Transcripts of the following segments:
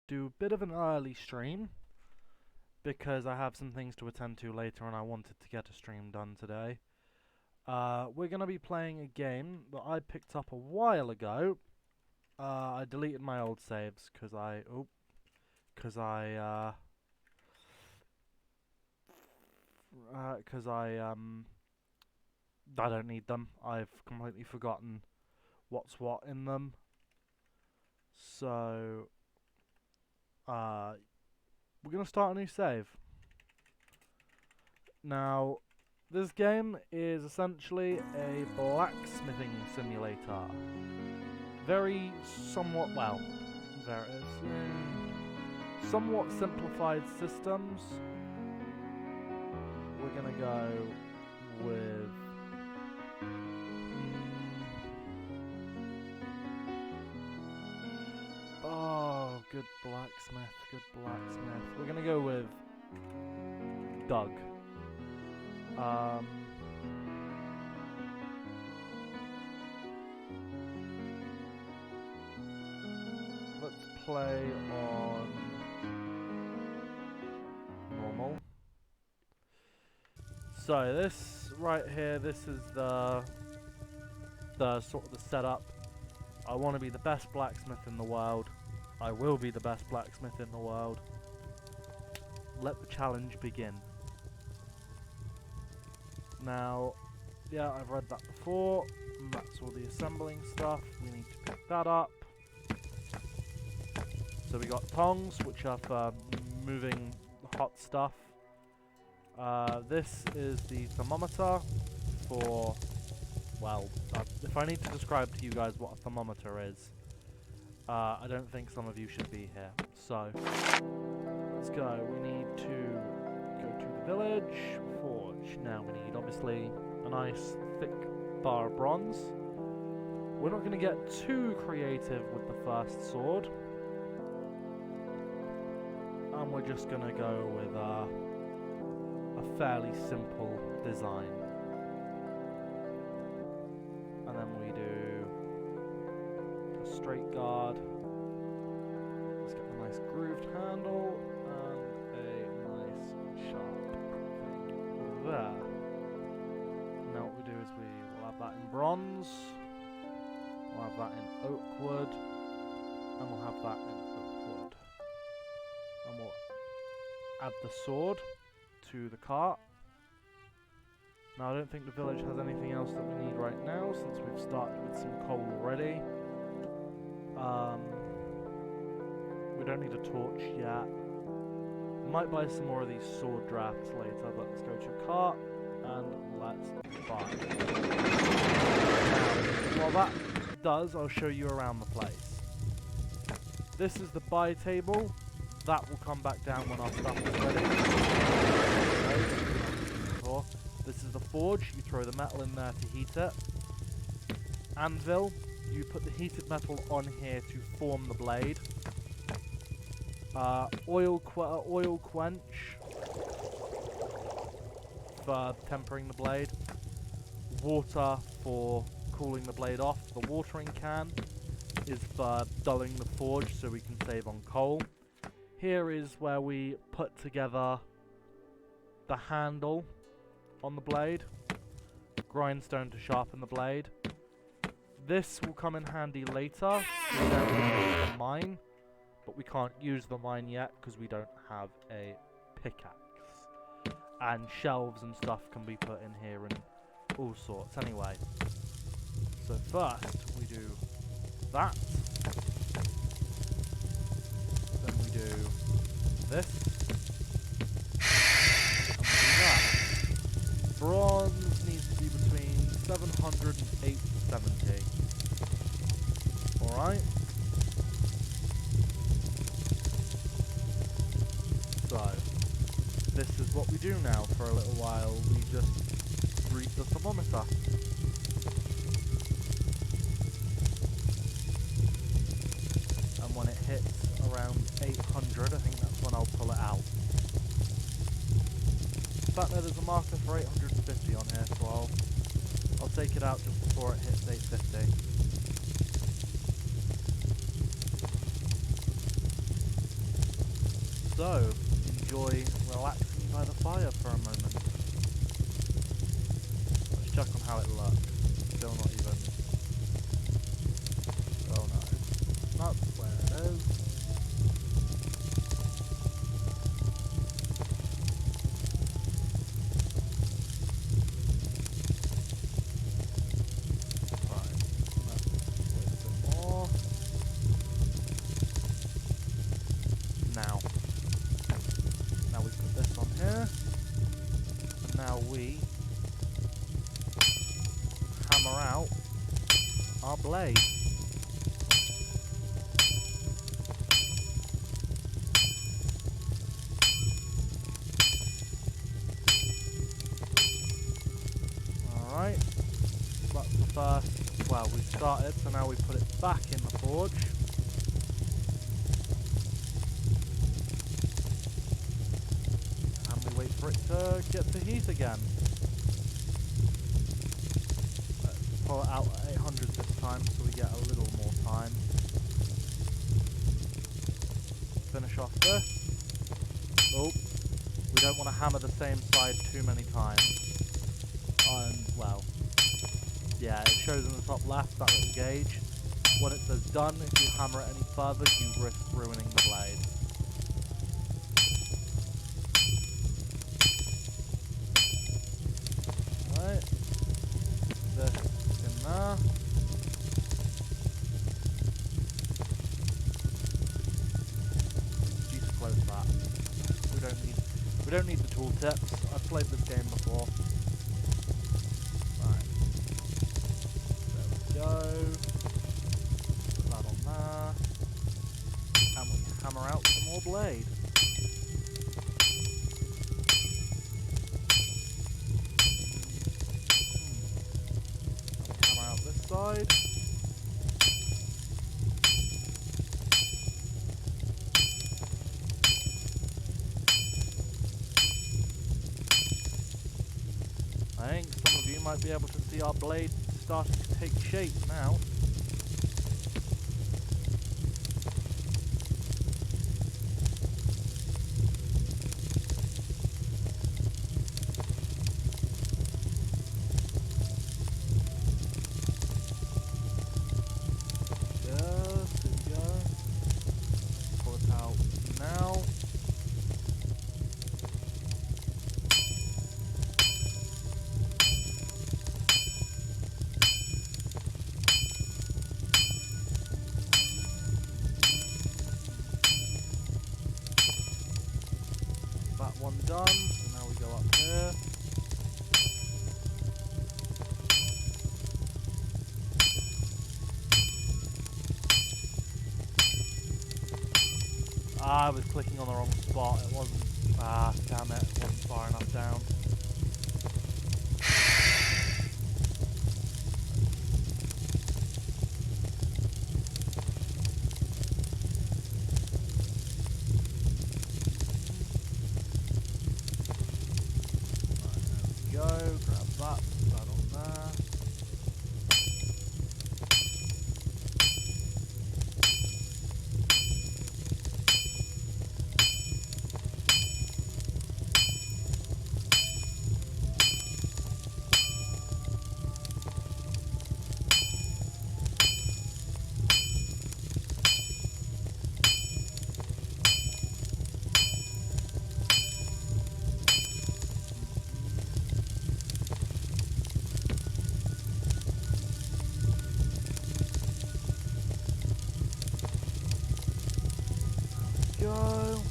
do a bit of an early stream because I have some things to attend to later and I wanted to get a stream done today. We're going to be playing a game that I picked up a while ago. I deleted my old saves because I don't need them. I've completely forgotten what's what in them. So, we're going to start a new save. Now, this game is essentially a blacksmithing simulator. Somewhat simplified systems. We're going to go with good blacksmith. We're gonna go with Doug. Let's play on normal. So this right here, this is the sort of the setup. I want to be the best blacksmith in the world. I will be the best blacksmith in the world. Let the challenge begin. Now, yeah, I've read that before. And that's all the assembling stuff. We need to pick that up. So we got tongs, which are for moving hot stuff. This is the thermometer for, well, if I need to describe to you guys what a thermometer is, I don't think some of you should be here. So, let's go. We need to go to the village, forge. Now we need, obviously, a nice thick bar of bronze. We're not going to get too creative with the first sword. And we're just going to go with a fairly simple design. And then we do a straight guard. Let's get a nice grooved handle and a nice sharp thing there. Now what we do is we'll have that in bronze, we'll have that in oak wood, and we'll have that in oak wood. And we'll add the sword to the cart. Now I don't think the village has anything else that we need right now since we've started with some coal already. We don't need a torch yet. Might buy some more of these sword drafts later, but let's go to cart and let's buy. Now, while that does, I'll show you around the place. This is the buy table. That will come back down when our stuff is ready. This is the forge. You throw the metal in there to heat it. Anvil. You put the heated metal on here to form the blade. Oil quench for tempering the blade. Water for cooling the blade off. The watering can is for dulling the forge so we can save on coal. Here is where we put together the handle on the blade. Grindstone to sharpen the blade. This will come in handy later. We don't use the mine, but we can't use the mine yet because we don't have a pickaxe. And shelves and stuff can be put in here and all sorts. Anyway, so first we do that. Then we do this. And we do that. Bronze needs to be between 700 and 870. Alright. So, this is what we do now for a little while. We just read the thermometer. And when it hits around 800, I think that's when I'll pull it out. In fact, there's a marker for 850 on here, so I'll take it out just before it hits 850. So, enjoy relaxing by the fire for a moment. Let's check on how it looks. Still not even... Oh no. That's where it is. Right. Let's wait a bit more. Now. Now we put this on here. And now we hammer out our blade. Alright. That's the first. Well, we've started, so now we put it back in the forge. And we wait for it to get to heat again. Let's pull it out at 800 this time so we get a little more time. Finish off this. Oh, we don't want to hammer the same side too many times. Well, yeah, it shows in the top left, that little gauge. When it says done, if you hammer it any further, you risk ruining the blade. Right, this in there. Due to close that. We don't need the tooltips. I've played this game before. Right. There we go. Put that on there. And we hammer out some more blade. And we hammer out this side. I think some of you might be able to see our blade starting to take shape now. Yes, there we go. Pull it out now. That one done, so now we go up here. I was clicking on the wrong spot, it wasn't, damn it, it wasn't far enough down. Go, grab that, put that on there. Go.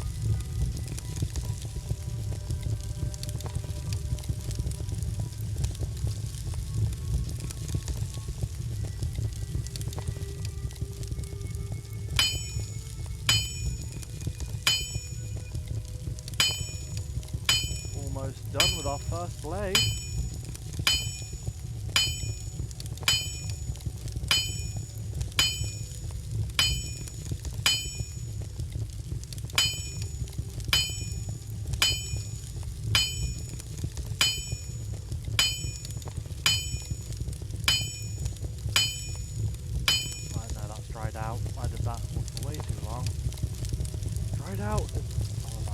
Almost done with our first blade. Right, no, that's dried out. I did that one for way too long. Dried out. Oh,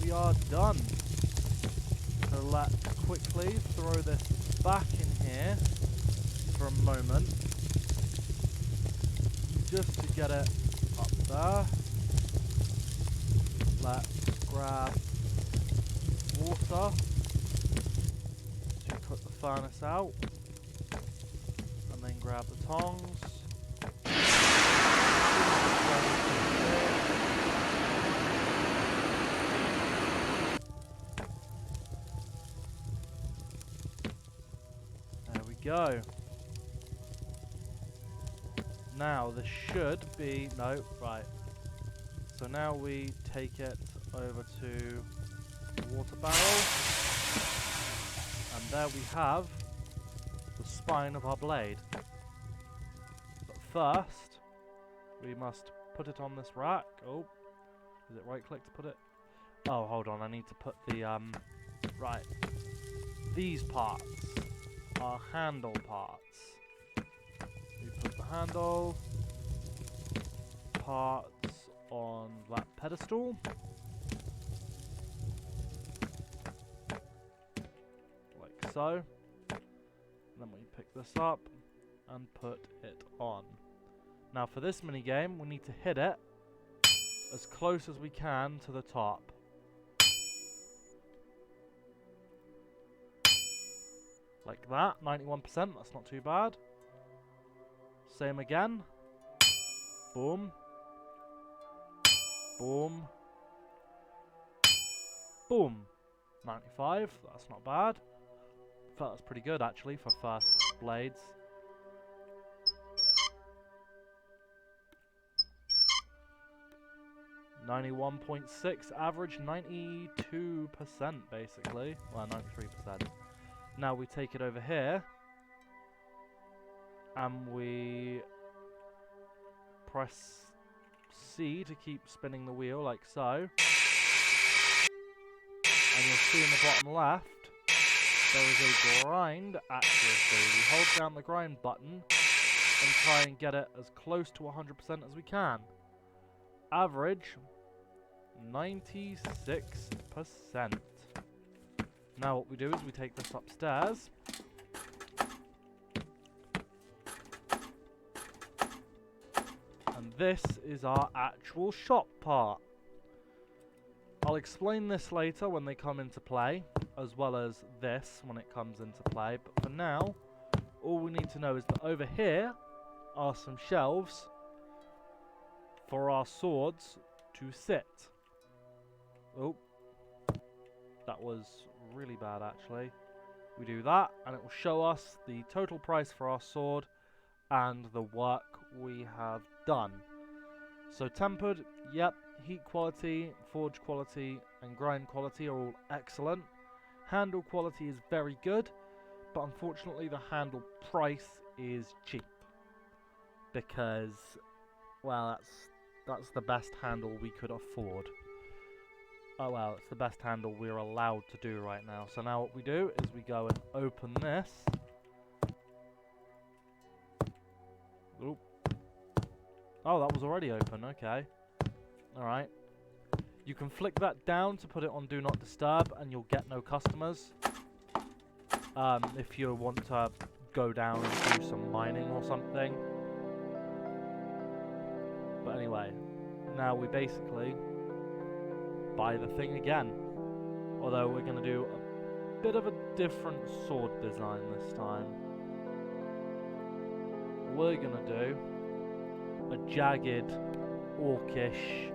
we are done. So let's quickly throw this back in here for a moment, just to get it up there. Let's grab water to put the furnace out, and then grab the tongs. There we go. Now this should be, no, right. So now we take it over to the water barrel, and there we have the spine of our blade. But first, we must put it on this rack. Oh, is it right click to put it? Oh, hold on, I need to put the, right. These parts are handle parts. We put the handle parts on that pedestal. Like so. And then we pick this up and put it on. Now for this mini game, we need to hit it as close as we can to the top. Like that, 91%, that's not too bad. Same again. Boom. Boom. Boom. 95, that's not bad. I felt that's pretty good actually for first blades. .6 average, 92% basically. Well, 93%. Now we take it over here and we press C to keep spinning the wheel like so. And you'll see in the bottom left there is a grind accuracy. We hold down the grind button and try and get it as close to 100% as we can. Average 96%. Now what we do is we take this upstairs. And this is our actual shop part. I'll explain this later when they come into play, as well as this when it comes into play. But for now, all we need to know is that over here are some shelves for our swords to sit. Oh, that was really bad actually. We do that and it will show us the total price for our sword and the work we have done. So tempered, yep, heat quality, forge quality and grind quality are all excellent. Handle quality is very good, but unfortunately the handle price is cheap. Because, well, that's the best handle we could afford. Oh well, it's the best handle we're allowed to do right now. So now what we do is we go and open this. Oop. Oh, that was already open, okay. Alright. You can flick that down to put it on Do Not Disturb and you'll get no customers. If you want to go down and do some mining or something. But anyway, now we basically buy the thing again. Although we're going to do a bit of a different sword design this time. We're going to do a jagged, orcish,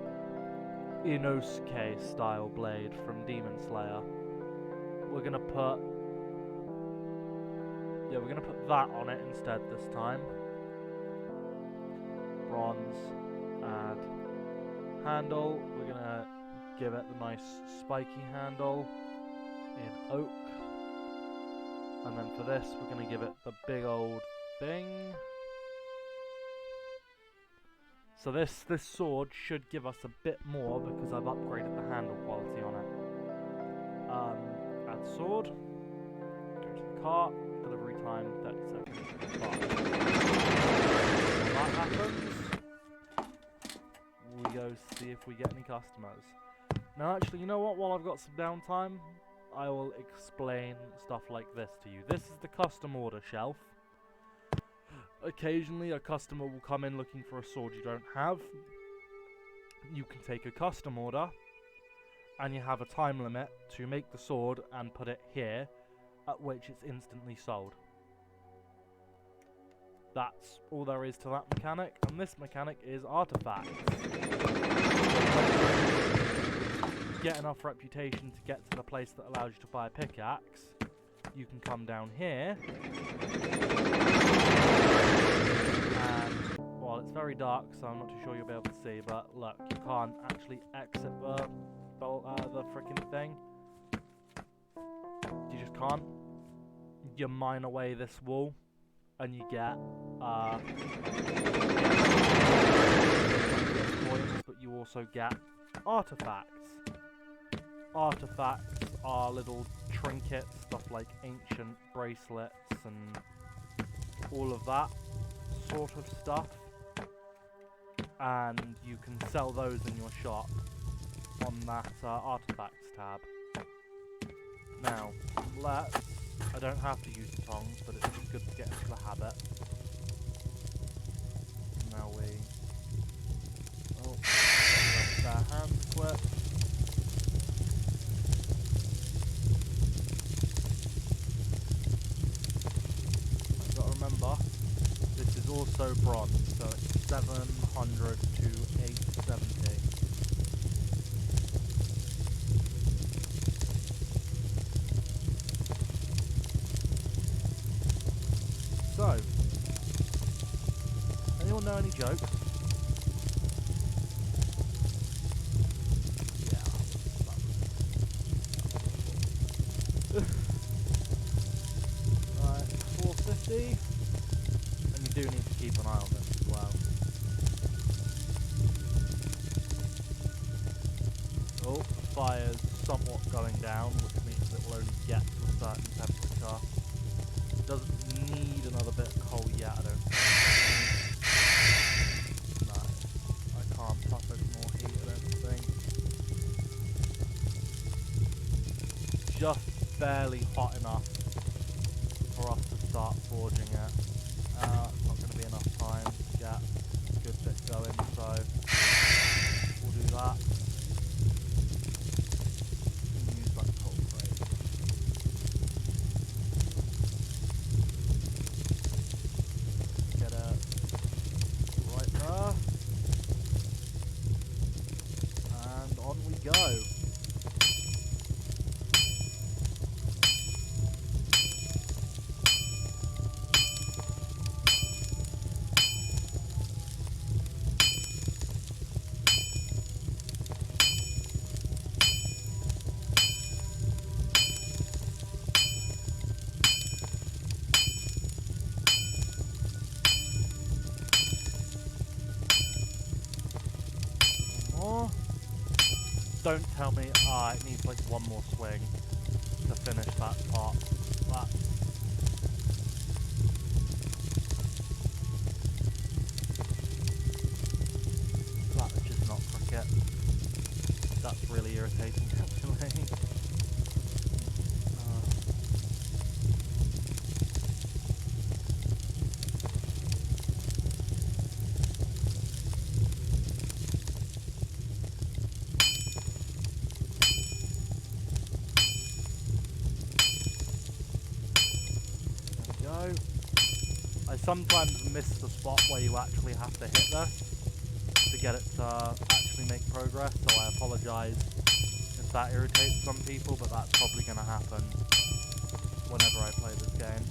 Inosuke style blade from Demon Slayer. We're going to put... yeah, we're going to put that on it instead this time. Bronze, add handle. We're going to give it the nice spiky handle in oak. And then for this, we're going to give it the big old thing. So this sword should give us a bit more because I've upgraded the handle quality on it. Add sword. Go to the cart. Delivery time 30 seconds. When that happens, we go see if we get any customers. Now actually, you know what, while I've got some downtime, I will explain stuff like this to you. This is the custom order shelf. Occasionally a customer will come in looking for a sword you don't have. You can take a custom order, and you have a time limit to make the sword and put it here, at which it's instantly sold. That's all there is to that mechanic, and this mechanic is artifacts. Get enough reputation to get to the place that allows you to buy a pickaxe, you can come down here, and, well, it's very dark, so I'm not too sure you'll be able to see, but look, you can't actually exit the freaking thing. You just can't. You mine away this wall, and you get coins, but you also get artifacts. Artifacts are little trinkets, stuff like ancient bracelets and all of that sort of stuff, and you can sell those in your shop on that artifacts tab. Now, I don't have to use the tongs, but it's just good to get into the habit. Now their hands quick. I've got to remember, this is also bronze, so it's 700 to 870. So, anyone know any jokes? Yeah, right, 450, and you do need to keep an eye on this as well. Oh, the fire's somewhat going down, which means it will only get to a certain temperature. Doesn't need another bit of coal yet, I don't think. No, I can't pop any more heat, I don't think. Just barely hot enough for us to start forging it. It's not going to be enough time to get a good bit going, so we'll do that. And use that coal crate. Get it right there. And on we go. Don't tell me, it needs like one more swing to finish that top. That's just not cricket. That's really irritating, actually. I sometimes miss the spot where you actually have to hit this to get it to actually make progress, so I apologise if that irritates some people, but that's probably going to happen whenever I play this game.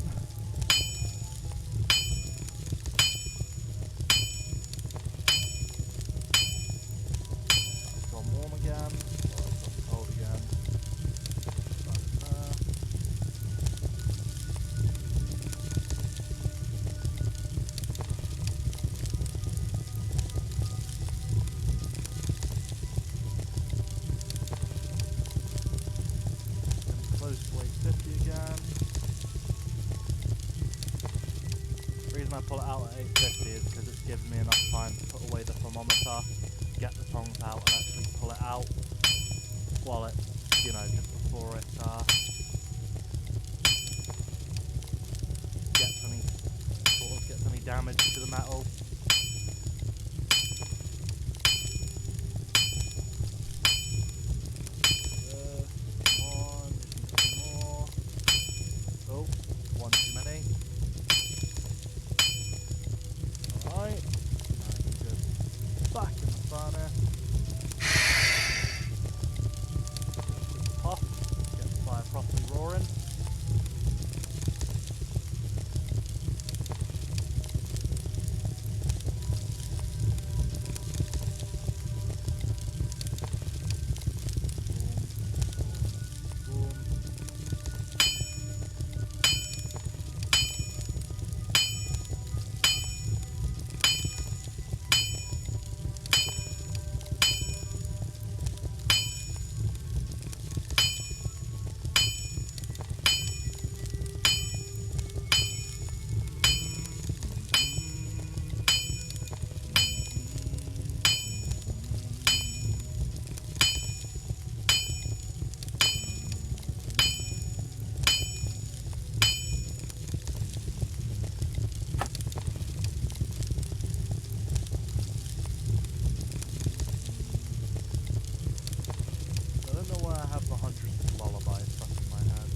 That's gone warm again, it's gone cold again. I pull it out at 850 is because it's given me enough time to put away the thermometer, get the tongs out and actually pull it out. while it, you know, just before it gets any damage to the metal. Come on, just need some more. Oh, one too many. Alright, now you just back in the furnace. Puff, get the fire properly roaring. I don't know why I have the hundredth lullaby stuck in my head.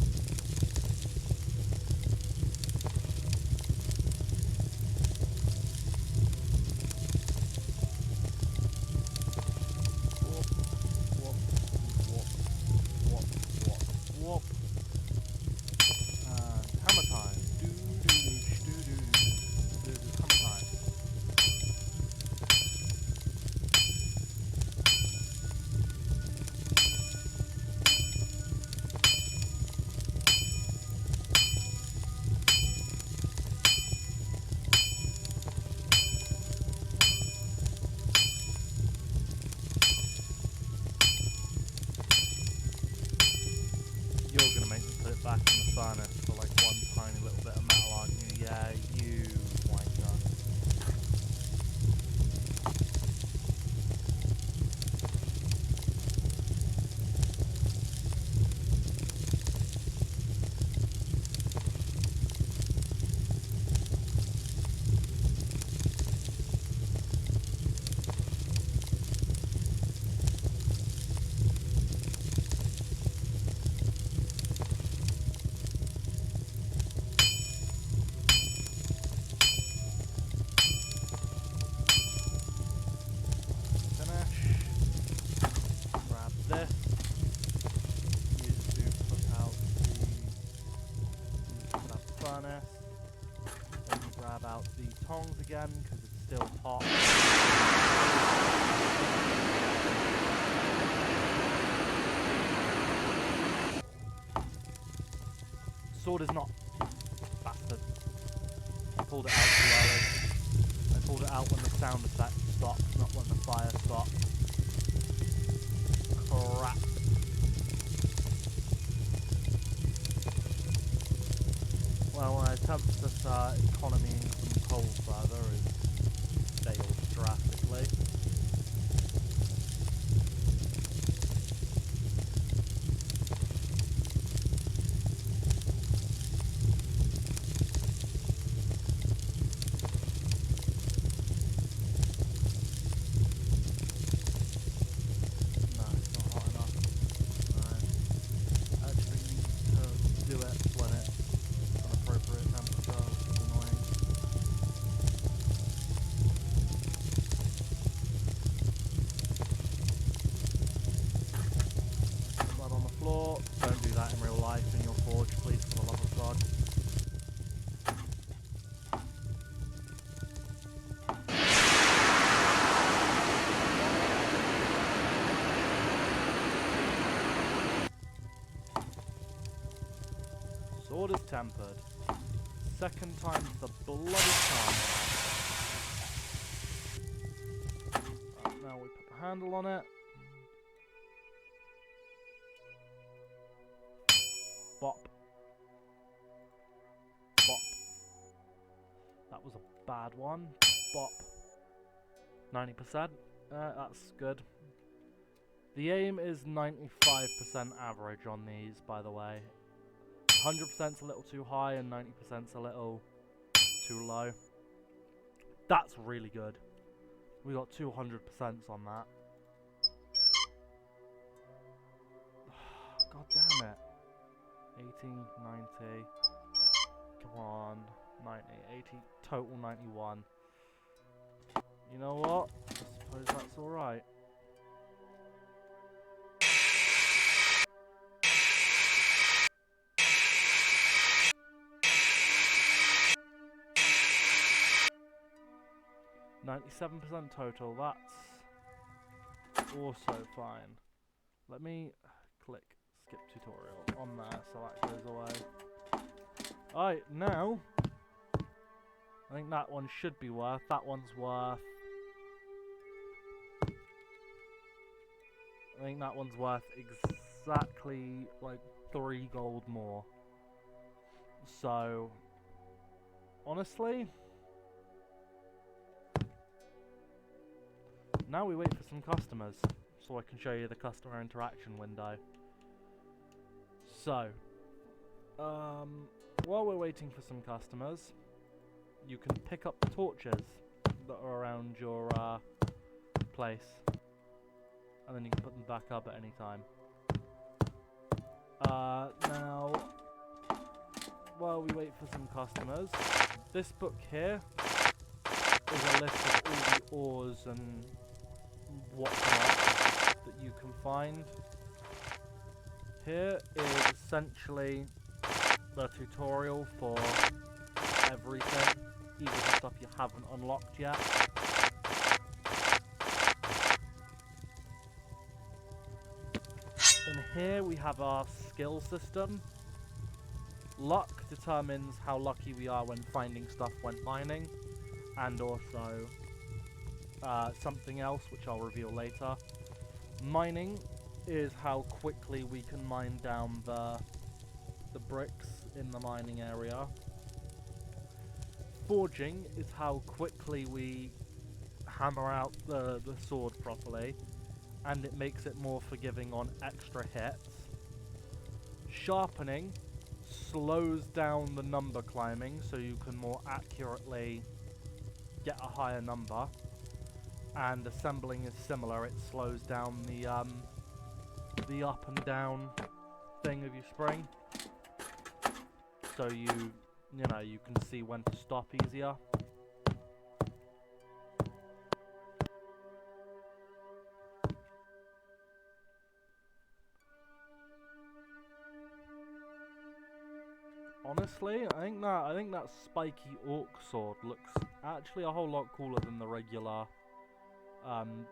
Whoop, whoop, whoop, whoop, whoop, whoop. And hammer time. Hammer time. You're gonna make me put it back in the furnace for like one tiny little bit of metal, aren't you? Yeah, you wanker. Finish. Grab this. Use it to put out the furnace. Then you grab out the tongs again because it's still hot. Sword is not. Bastard. I pulled it out too early. I pulled it out when the sound effect stopped, not when the fire stopped. Crap. Well, my attempts at economying some coal further is failed drastically. No, it's not hot enough. I actually need to do it when it's an appropriate temperature, which is annoying. Blood on the floor. Don't do that in real life in your forge, please, for the love of God. Sword is tempered. Second time's the bloody charm. Right, now we put the handle on it. Bop. Bop. That was a bad one. Bop. 90%. That's good. The aim is 95% average on these, by the way. 100%'s a little too high and 90%'s a little too low. That's really good. We got 200% on that. God damn it. 80, 90. Come on. 90, 80, total 91. You know what? I suppose that's alright. %97 total, that's also fine. Let me click skip tutorial on there so that goes away. Alright, now I think that one should be worth. That one's worth. I think that one's worth exactly like 3 gold more. So, honestly, now we wait for some customers so I can show you the customer interaction window. So, while we're waiting for some customers, you can pick up the torches that are around your place, and then you can put them back up at any time. Now, while we wait for some customers, this book here is a list of all the ores and whatnot that you can find. Here is essentially the tutorial for everything, even the stuff you haven't unlocked yet. In here we have our skill system. Luck determines how lucky we are when finding stuff when mining, and also something else which I'll reveal later. Mining is how quickly we can mine down the bricks in the mining area. Forging is how quickly we hammer out the sword properly, and it makes it more forgiving on extra hits. Sharpening slows down the number climbing so you can more accurately get a higher number. And assembling is similar, it slows down the up and down thing of your spring, so you can see when to stop easier. Honestly, I think that spiky orc sword looks actually a whole lot cooler than the regular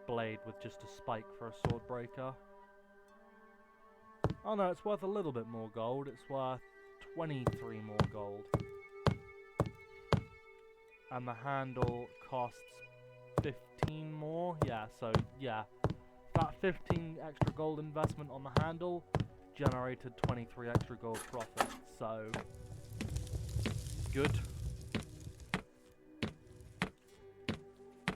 blade with just a spike for a sword breaker. Oh no, it's worth a little bit more gold. It's worth 23 more gold. And the handle costs 15 more. Yeah, so yeah. That 15 extra gold investment on the handle generated 23 extra gold profit. So, good.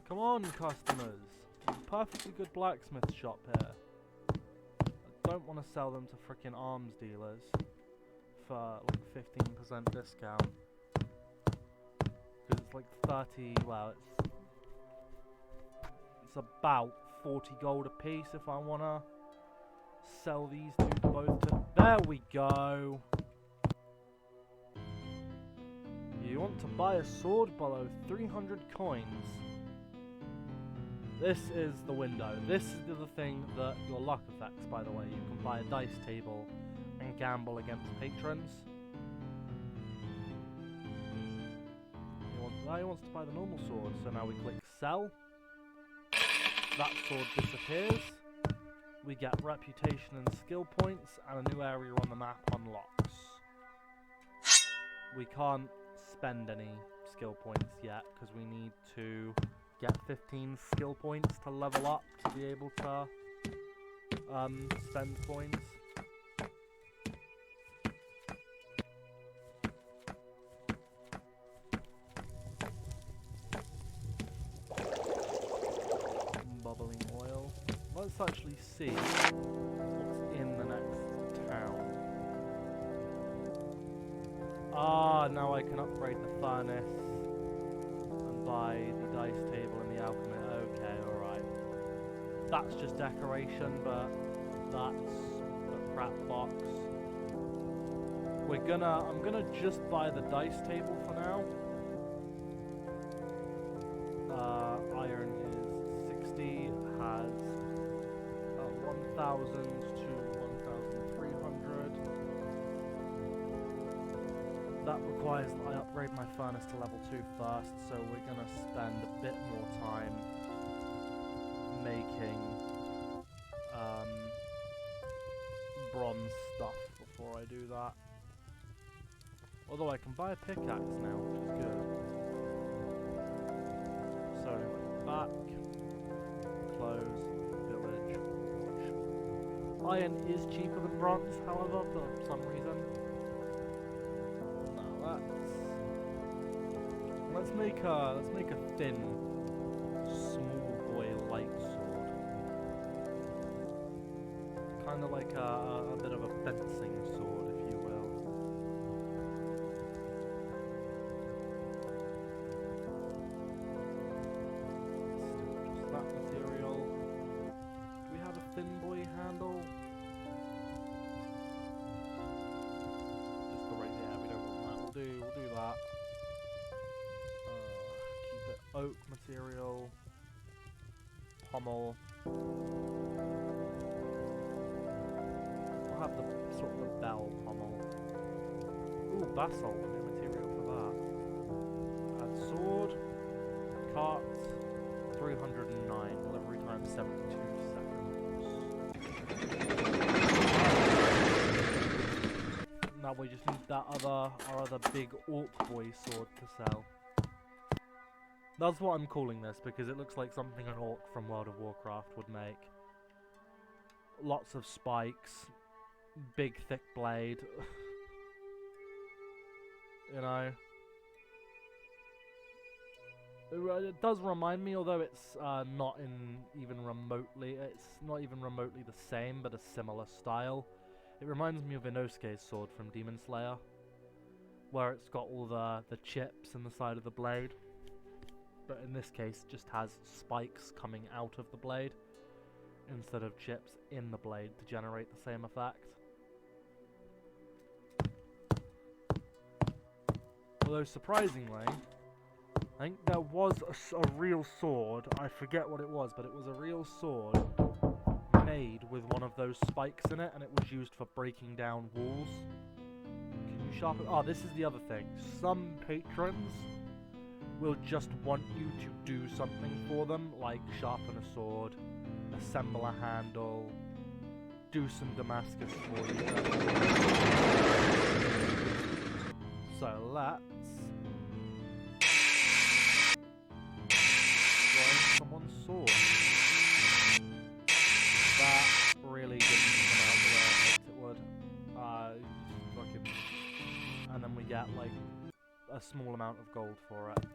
Come on, customers. There's a perfectly good blacksmith shop here. I don't want to sell them to frickin' arms dealers for like 15% discount. Because it's like 30, well, it's about 40 gold a piece if I want to sell these two both to... There we go! You want to buy a sword below 300 coins. This is the window. This is the thing that your luck affects, by the way. You can buy a dice table and gamble against patrons. He wants to buy the normal sword, so now we click sell. That sword disappears. We get reputation and skill points, and a new area on the map unlocks. We can't spend any skill points yet, because we need to get 15 skill points to level up to be able to spend coins. Bubbling oil. Let's actually see now I can upgrade the furnace and buy the dice table and the alchemy. Okay, alright. That's just decoration, but that's the crap box. I'm gonna just buy the dice table for now. Iron is 60, has 1,000 to 1,300. That requires that I upgrade my furnace to level 2 first, so we're gonna spend a bit more time making bronze stuff before I do that. Although I can buy a pickaxe now, which is good. So anyway, back, close, village, forge. Iron is cheaper than bronze, however, for some reason. Now let's make a thin, small boy light sword. Kind of like a bit of a fencing sword, if you will. Just that material. Do we have a thin boy handle? Just the right, yeah, we don't want that. We'll do that. Keep it oak material. Pommel. We'll have the sort of the bell pommel. Ooh, basalt, a new material for that. Add sword, cart, 309, delivery time 72 seconds. Now we just need our other big orc boy sword to sell. That's what I'm calling this, because it looks like something an orc from World of Warcraft would make. Lots of spikes, big thick blade. You know. It does remind me, although it's not even remotely the same, but a similar style. It reminds me of Inosuke's sword from Demon Slayer, where it's got all the chips in the side of the blade. But in this case, just has spikes coming out of the blade instead of chips in the blade to generate the same effect. Although surprisingly, I think there was a real sword, I forget what it was, but it was a real sword made with one of those spikes in it, and it was used for breaking down walls. Can you sharpen? Oh, this is the other thing. Some patrons will just want you to do something for them, like sharpen a sword, assemble a handle, do some Damascus for you. So let's destroy someone's sword. That really didn't come out the way I hoped it would. Fucking, and then we get like a small amount of gold for it.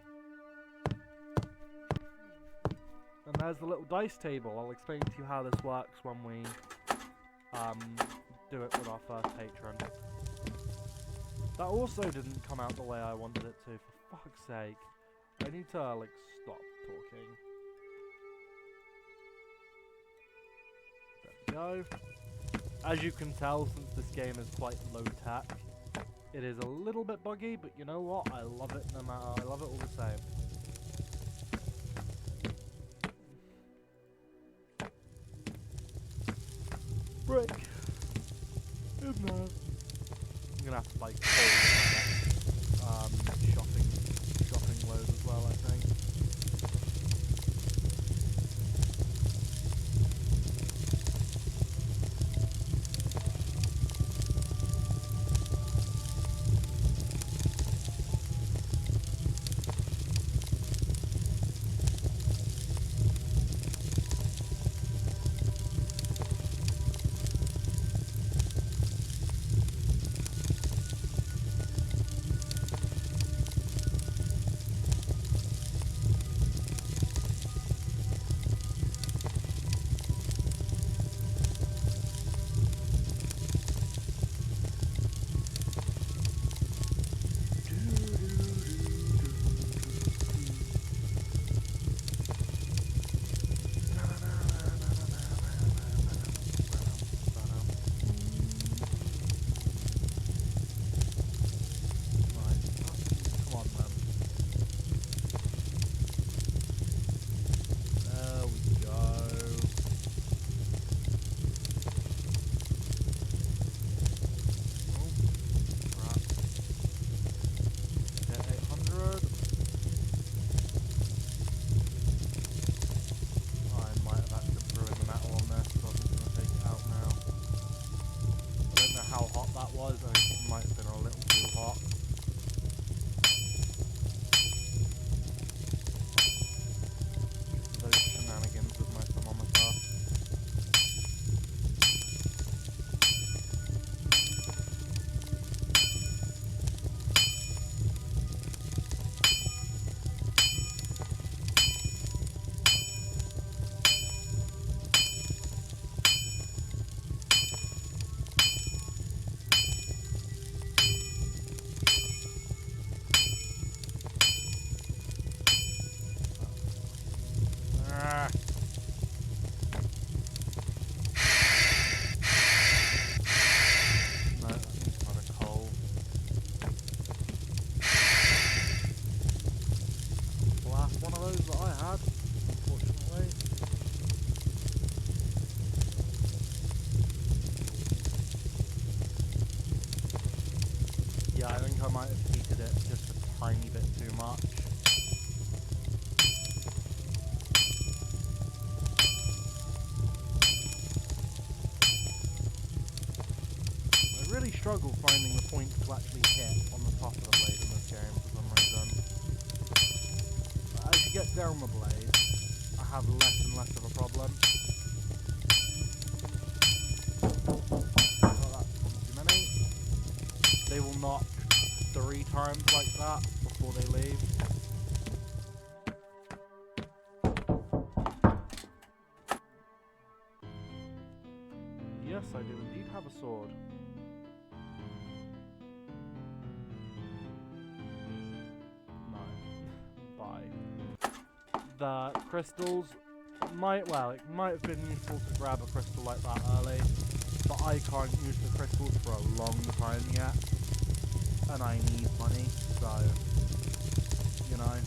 And there's the little dice table. I'll explain to you how this works when we do it with our first patron. That also didn't come out the way I wanted it to, for fuck's sake. I need to, like, stop talking. There we go. As you can tell, since this game is quite low tech, it is a little bit buggy, but you know what? I love it no matter. I love it all the same. Brick. Good man. I'm gonna have to like shopping load as well, I think. that was. I think it might have been a little too hot. Those shenanigans with my thermometer. No, that needs another coal. The last one of those that I had, unfortunately. Yeah, I think I might have heated it just a tiny bit too much. I really struggle finding the point to actually hit on the top of the blade in this game for some reason. But as you get down the blade, I have less and less of a problem. Oh, that's one too many. They will knock 3 times like that before they leave. Yes, I do indeed have a sword. The crystals might have been useful to grab a crystal like that early, but I can't use the crystals for a long time yet, and I need money, so, you know.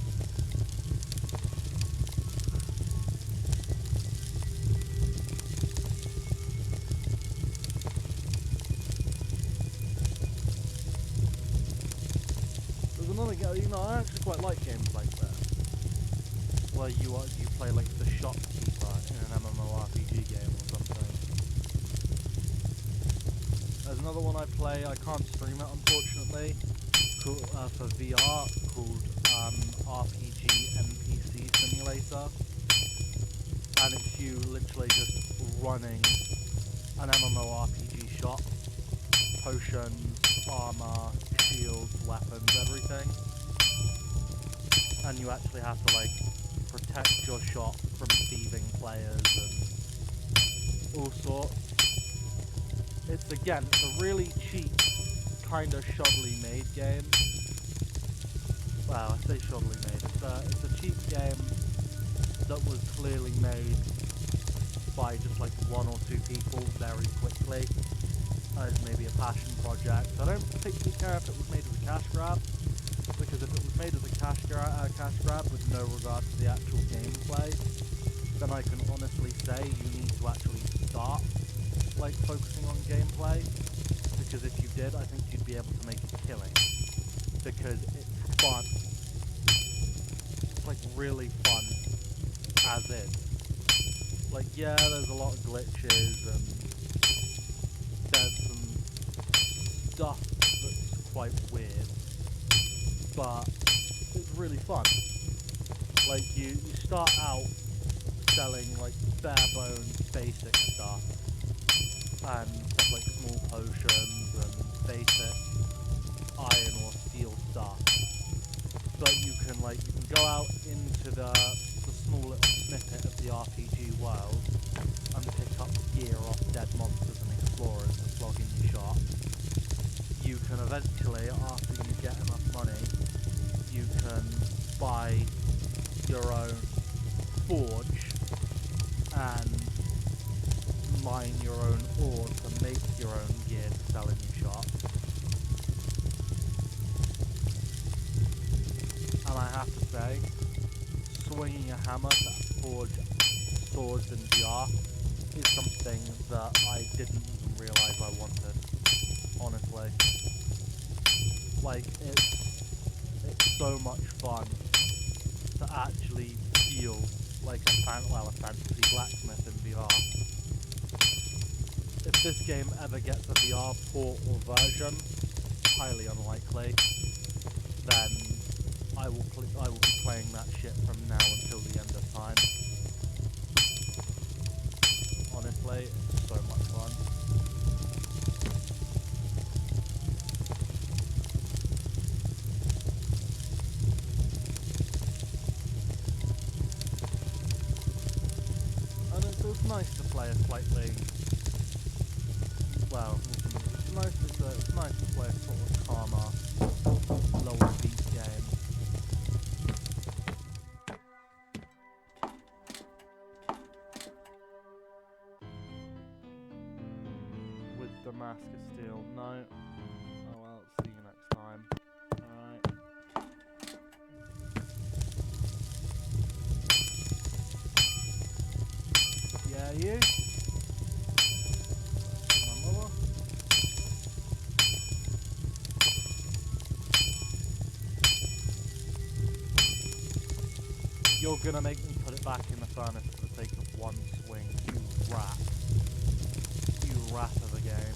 There's another game, you know, I actually quite like games like this, where you play like the shopkeeper in an MMORPG game or something. There's another one I play, I can't stream it unfortunately, for VR, called RPG NPC Simulator. And it's you literally just running an MMORPG shop. Potions, armor, shields, weapons, everything. And you actually have to like protect your shop from thieving players and all sorts. It's a really cheap, kind of shoddily made game. Well, I say shoddily made. It's a cheap game that was clearly made by just like 1 or 2 people very quickly as maybe a passion project. I don't particularly care if it was made as a cash grab, because if it was made as a cash grab with no regard to the actual gameplay, then I can honestly say you need to actually start like focusing on gameplay, because if you did, I think you'd be able to make a killing, because it's fun. It's like really fun as is. Like, yeah, there's a lot of glitches and there's some stuff that's quite weird, but it's really fun. Like, you start out selling like bare bones basic stuff and stuff like small potions and basic iron or steel stuff, but you can go out into the small little snippet of the RPG world and pick up gear off dead monsters and explorers to flog in your shop. You can eventually, after you get enough money, you can buy your own forge and mine your own ore to make your own gear to sell in your shop. And I have to say, swinging a hammer to forge swords in VR is something that I didn't even realise I wanted, honestly. Like, it's so much fun to actually feel like a fantasy blacksmith in VR. It's this game ever gets a VR port or version, highly unlikely, then I will be playing that shit from now until the end of time. Honestly, it's so much fun. And it's nice to play a slightly, well, it's nice to play a sort of calmer, lower beat game. With Damascus Steel, no. Oh well, see you next time. Alright. Yeah, you? My mother? You're gonna make me put it back in the furnace for the sake of one swing, you rat. You rat of a game.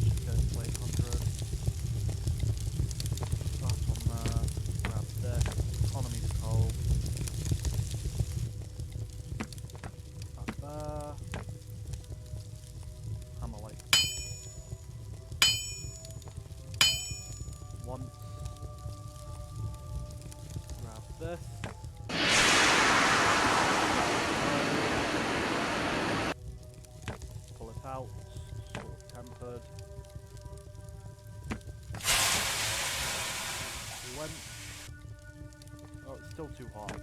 Should go to 800. Start on that. Grab this. Economy's coal. Up there. Hammer like once. Grab this. Pull it out. Sort of tempered. Went. Oh, it's still too hot.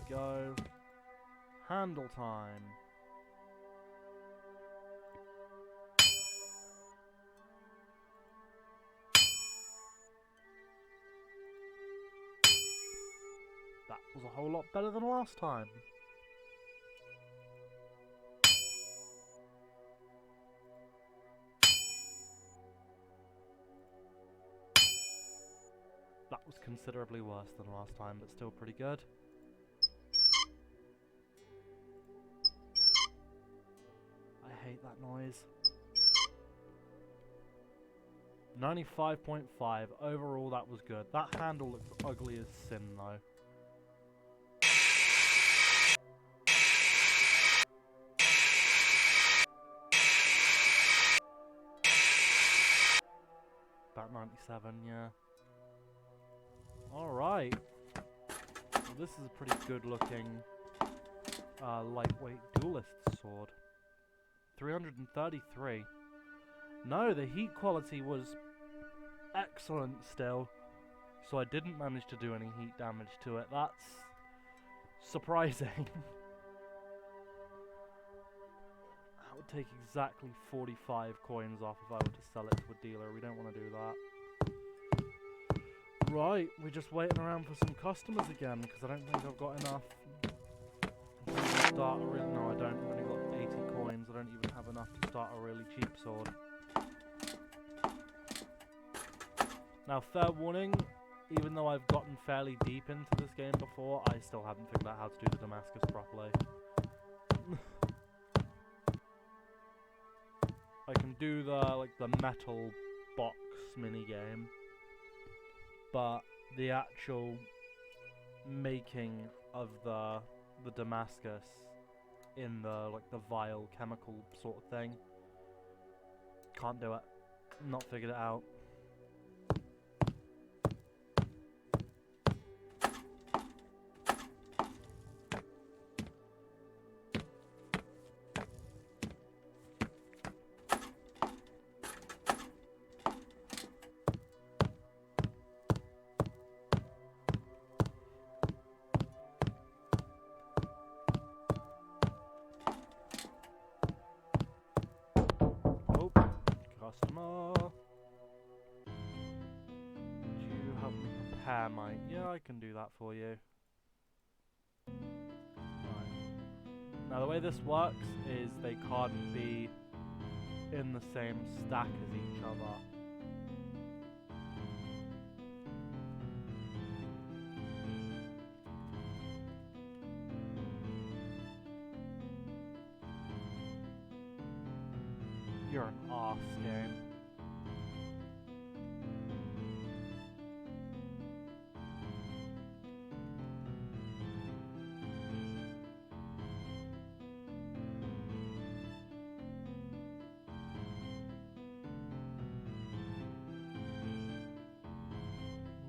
Go. Handle time. That was a whole lot better than last time. That was considerably worse than last time, but still pretty good. I hate that noise. 95.5. Overall, that was good. That handle looks ugly as sin, though. About 97, yeah. Alright. Well, this is a pretty good looking lightweight duelist sword. 333. No, the heat quality was excellent still. So I didn't manage to do any heat damage to it. That's surprising. That would take exactly 45 coins off if I were to sell it to a dealer. We don't want to do that. Right, we're just waiting around for some customers again, because I don't think I've got enough. Start a real, no, I don't. I've only got 80 coins. I don't even have enough to start a really cheap sword. Now, fair warning, even though I've gotten fairly deep into this game before, I still haven't figured out how to do the Damascus properly. I can do the metal box minigame, but the actual making of the Damascus in the vial chemical sort of thing, can't do it. Not figured it out. Customer. Do you have me prepare mine? Yeah, I can do that for you. Right. Now the way this works is they can't be in the same stack as each other. You're an arse game.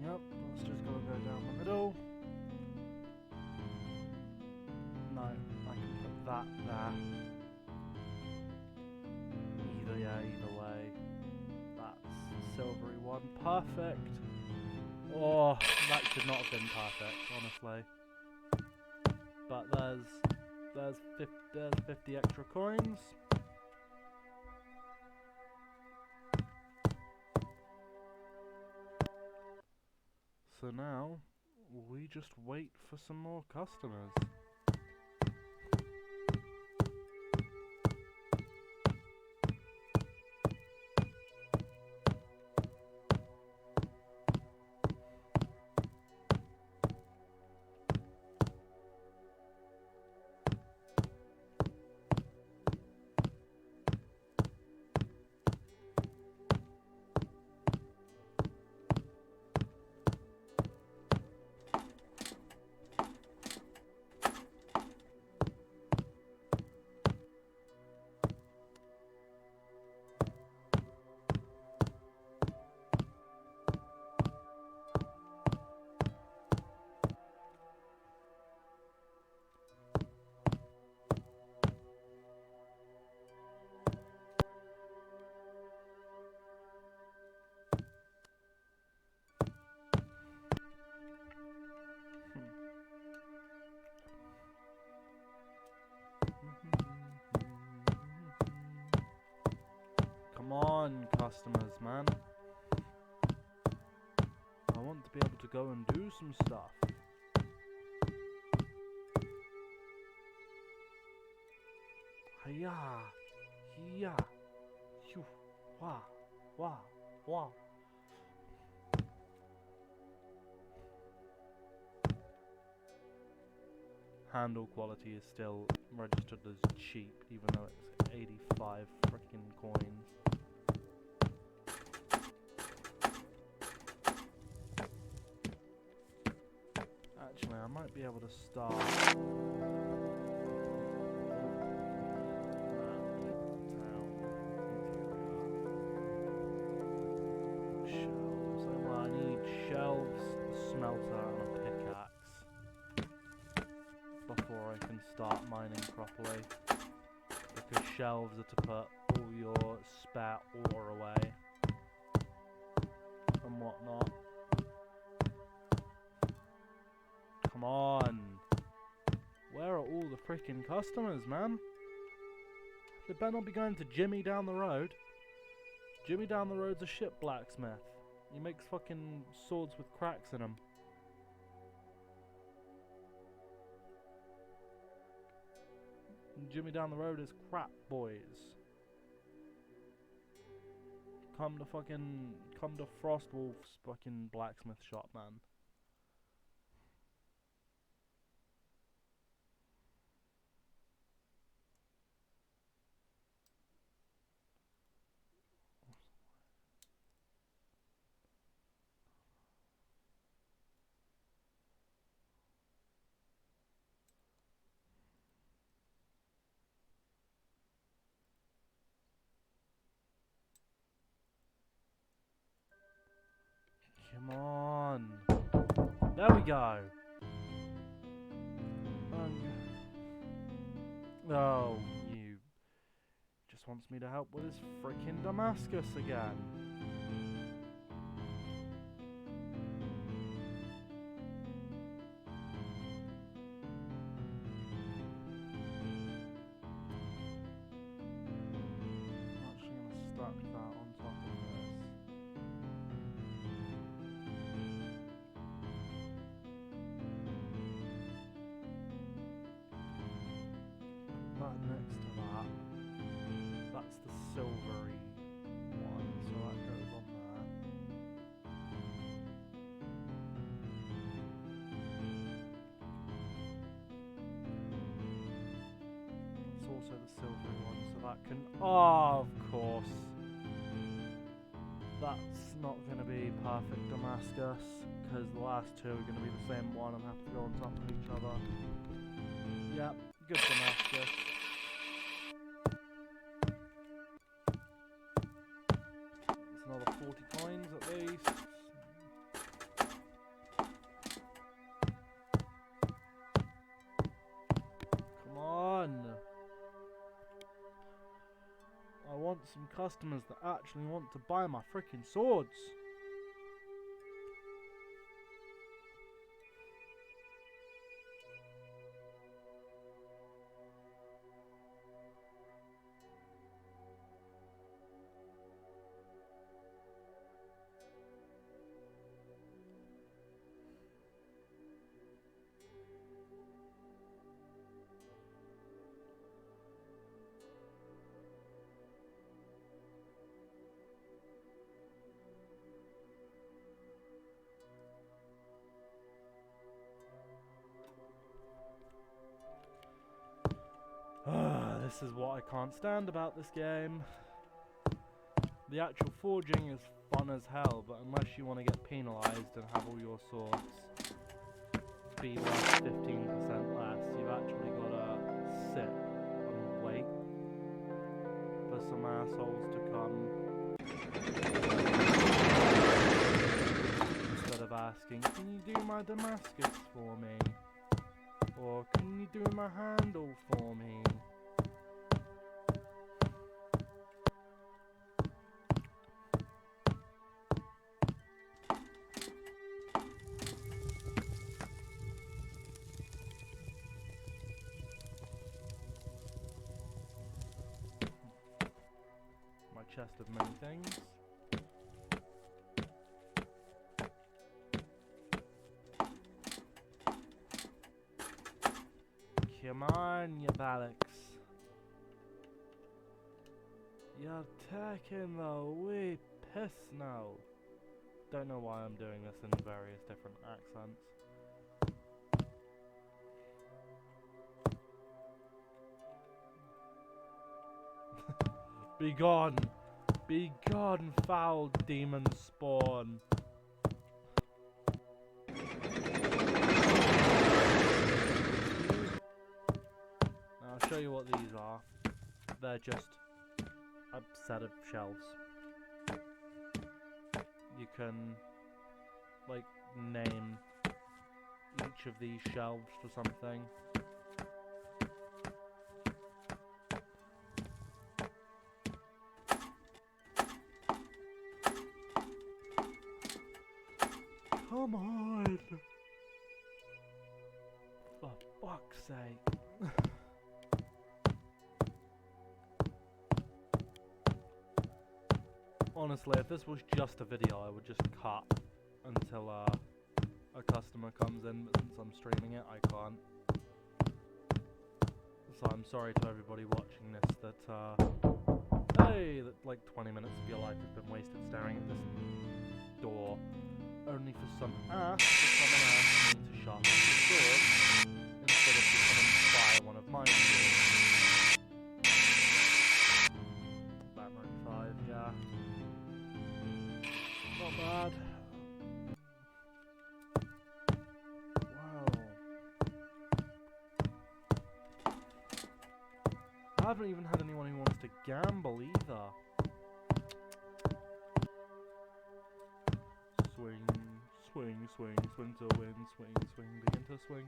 Yep, let's just gotta go down the middle. No, I can put that there. Either way. That's silvery one. Perfect. Oh, that could not have been perfect, honestly. But there's 50 extra coins. So now we just wait for some more customers. Come on, customers, man. I want to be able to go and do some stuff. Hiya, hiya, shoo, wah, wah, wah. Handle quality is still registered as cheap, even though it's 85 freaking coins. Actually, I might be able to start. Shelves. Well, I need shelves, a smelter, and a pickaxe before I can start mining properly. Because shelves are to put all your spare ore away and whatnot. Come on. Where are all the freaking customers, man? They better not be going to Jimmy down the road. Jimmy down the road's a shit blacksmith. He makes fucking swords with cracks in them. Jimmy down the road is crap, boys. Come to Frostwolf's fucking blacksmith shop, man. Come on. There we go. Oh, you just wants me to help with his freaking Damascus again. I'm actually going to stack that on top of this. That next to that. That's the silver the silvery one, so that can... Oh, of course. That's not going to be perfect Damascus, because the last two are going to be the same one and have to go on top of each other. Yep, good Damascus. That's another 40 coins at least. Come on! I want some customers that actually want to buy my freaking swords. This is what I can't stand about this game. The actual forging is fun as hell, but unless you want to get penalised and have all your swords be worth 15% less, you've actually got to sit and wait for some assholes to come instead of asking, can you do my Damascus for me? Or can you do my handle for me? My chest of many things. Come on, you Valaks. You're taking the wee piss now. Don't know why I'm doing this in various different accents. Be gone! Be gone, foul demon spawn! Now I'll show you what these are. They're just a set of shelves. You can, like, name each of these shelves for something. Come on! For fuck's sake. Honestly, if this was just a video, I would just cut until a customer comes in, but since I'm streaming it, I can't. So I'm sorry to everybody watching this that, hey, that like 20 minutes of your life has been wasted staring at this door. Only for some ass to come and ask me to sharpen the sword instead of to come and buy one of my swords. Batman 5, yeah. Not bad. Wow. I haven't even had anyone who wants to gamble either. Swing, swing, swing, swing to win, swing, swing, begin to swing.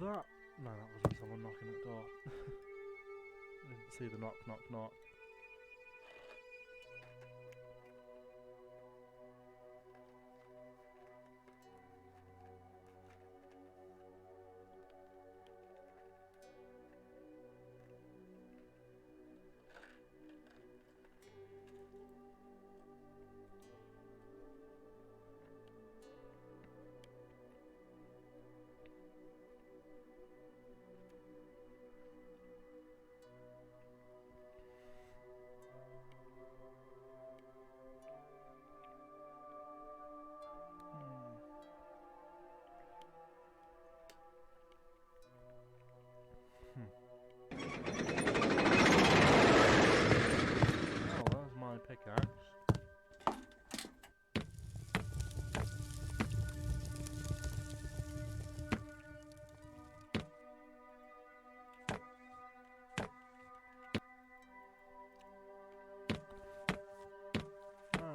that? No, that wasn't someone knocking at the door. I didn't see the knock, knock, knock. Oh, there's my pickaxe.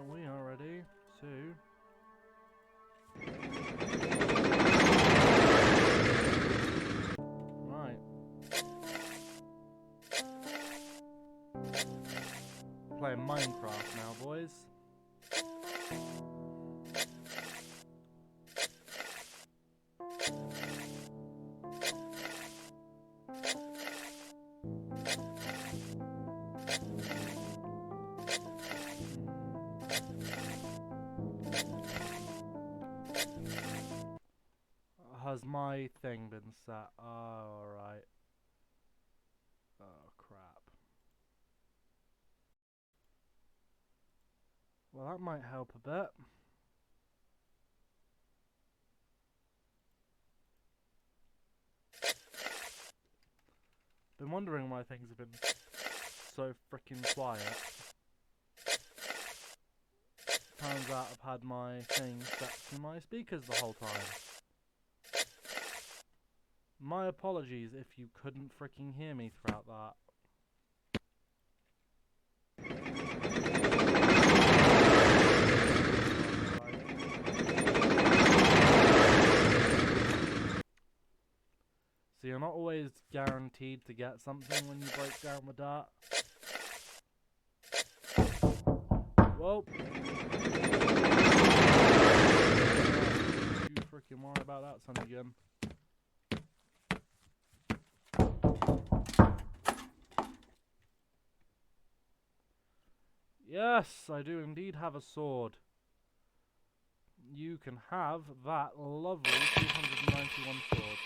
We are ready to... Right. Playing Minecraft now, boys. Has my thing been set? Oh, alright. Oh, crap. Well, that might help a bit. Been wondering why things have been so freaking quiet. Turns out I've had my thing set to my speakers the whole time. My apologies if you couldn't freaking hear me throughout that. So you're not always guaranteed to get something when you break down the dirt. Whoa. You freaking worry about that, son again. Yes, I do indeed have a sword. You can have that lovely 291 sword.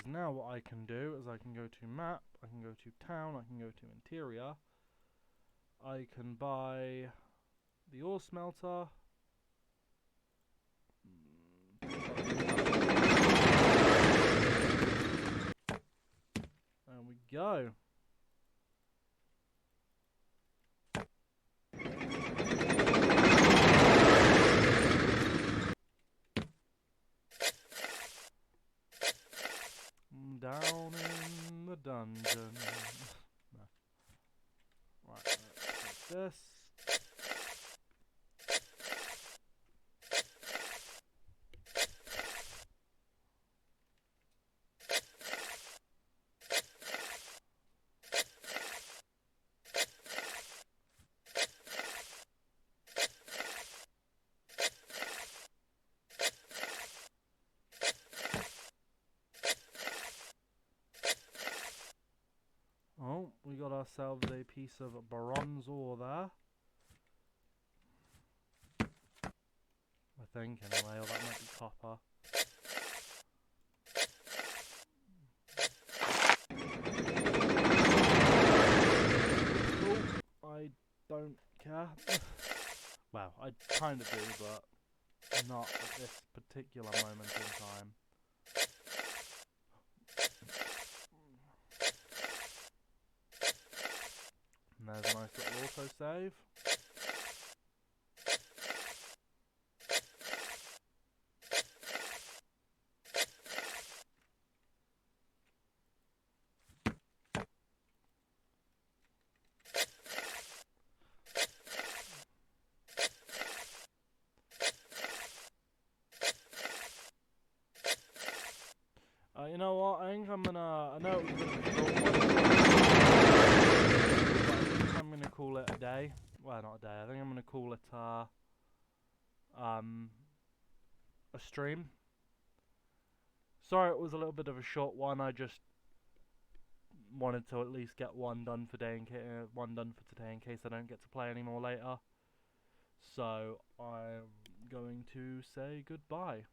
Now what I can do is I can go to map, I can go to town, I can go to interior. I can buy the ore smelter. There we go. Down in the dungeon. No. Right, let's take this. Oh, we got ourselves a piece of bronze ore there. I think, anyway, or that might be copper. Oh, I don't care. Well, I kind of do, but not at this particular moment in time. And there's a nice little autosave. you know what? I think I'm gonna. I know it was a bit of a short one, but I think I'm gonna call it a day. Well, not a day. I think I'm gonna call it a stream. Sorry, it was a little bit of a short one. I just wanted to at least get one done for today in case I don't get to play anymore later. So I'm going to say goodbye.